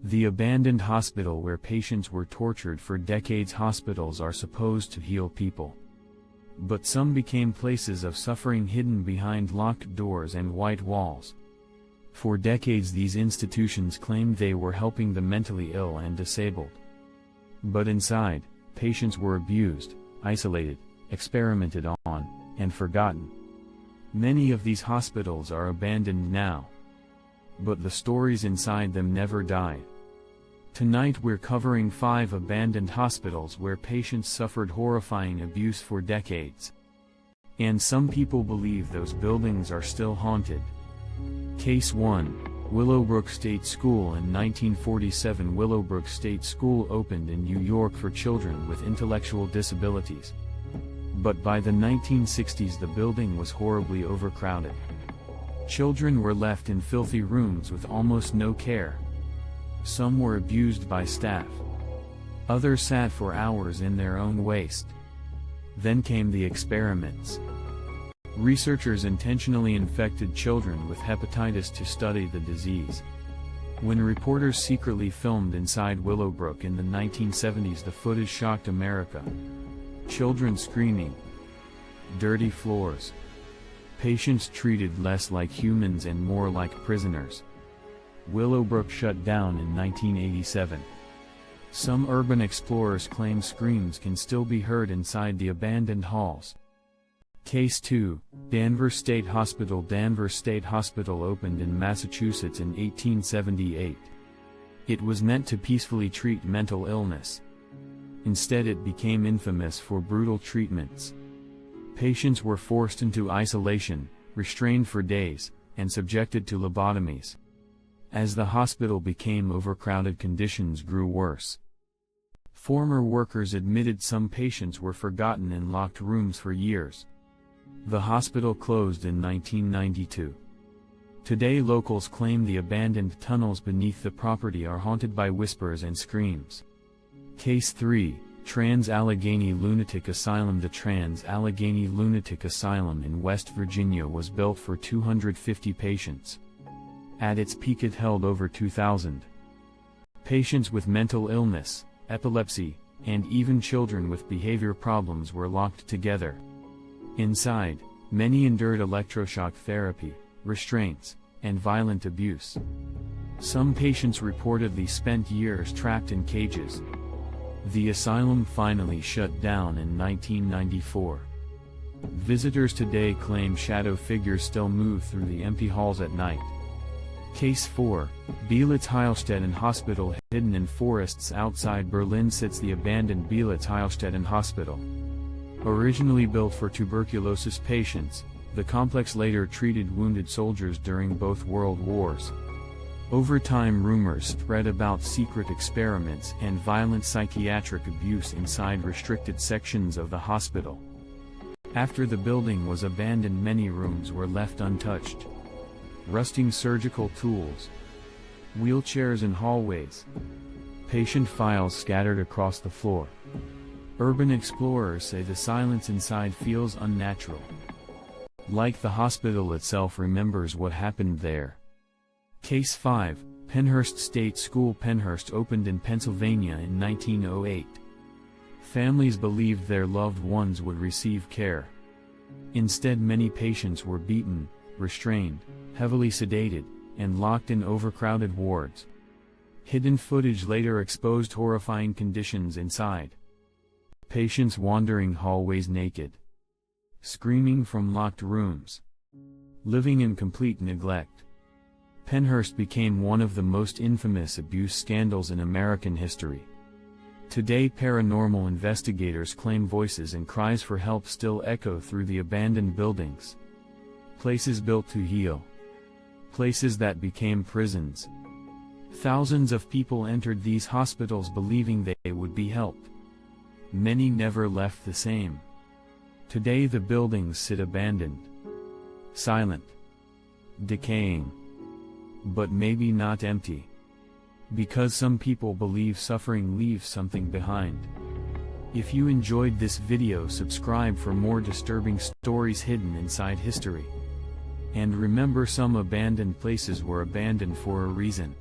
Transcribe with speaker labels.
Speaker 1: The abandoned hospital where patients were tortured for decades. Hospitals are supposed to heal people. But some became places of suffering hidden behind locked doors and white walls. For decades these institutions claimed they were helping the mentally ill and disabled. But inside, patients were abused, isolated, experimented on, and forgotten. Many of these hospitals are abandoned now. But the stories inside them never die. Tonight we're covering 5 abandoned hospitals where patients suffered horrifying abuse for decades. And some people believe those buildings are still haunted. Case 1, Willowbrook State School. In 1947, Willowbrook State School opened in New York for children with intellectual disabilities. But by the 1960s the building was horribly overcrowded. Children were left in filthy rooms with almost no care. Some were abused by staff. Others sat for hours in their own waste. Then came the experiments. Researchers intentionally infected children with hepatitis to study the disease. When reporters secretly filmed inside Willowbrook in the 1970s, the footage shocked America. Children screaming. Dirty floors. Patients treated less like humans and more like prisoners. Willowbrook shut down in 1987. Some urban explorers claim screams can still be heard inside the abandoned halls. Case 2, Danvers State Hospital. Danvers State Hospital opened in Massachusetts in 1878. It was meant to peacefully treat mental illness. Instead it became infamous for brutal treatments. Patients were forced into isolation, restrained for days, and subjected to lobotomies. As the hospital became overcrowded, conditions grew worse. Former workers admitted some patients were forgotten in locked rooms for years. The hospital closed in 1992. Today locals claim the abandoned tunnels beneath the property are haunted by whispers and screams. Case 3, Trans-Allegheny Lunatic Asylum. The Trans-Allegheny Lunatic Asylum in West Virginia was built for 250 patients. At its peak it held over 2,000. Patients with mental illness, epilepsy, and even children with behavior problems were locked together. Inside, many endured electroshock therapy, restraints, and violent abuse. Some patients reportedly spent years trapped in cages. The asylum finally shut down in 1994. Visitors today claim shadow figures still move through the empty halls at night. Case 4, Belitz-Heilstätten Hospital. Hidden in forests outside Berlin sits the abandoned Belitz-Heilstätten Hospital. Originally built for tuberculosis patients, the complex later treated wounded soldiers during both World Wars. Over time rumors spread about secret experiments and violent psychiatric abuse inside restricted sections of the hospital. After the building was abandoned, many rooms were left untouched. Rusting surgical tools, wheelchairs in hallways, patient files scattered across the floor. Urban explorers say the silence inside feels unnatural. Like the hospital itself remembers what happened there. Case 5, Pennhurst State School. Pennhurst opened in Pennsylvania in 1908. Families believed their loved ones would receive care. Instead, many patients were beaten, restrained, heavily sedated, and locked in overcrowded wards. Hidden footage later exposed horrifying conditions inside. Patients wandering hallways naked. Screaming from locked rooms. Living in complete neglect. Pennhurst became one of the most infamous abuse scandals in American history. Today paranormal investigators claim voices and cries for help still echo through the abandoned buildings. Places built to heal. Places that became prisons. Thousands of people entered these hospitals believing they would be helped. Many never left the same. Today the buildings sit abandoned. Silent. Decaying. But maybe not empty. Because some people believe suffering leaves something behind. If you enjoyed this video, subscribe for more disturbing stories hidden inside history. And remember, some abandoned places were abandoned for a reason.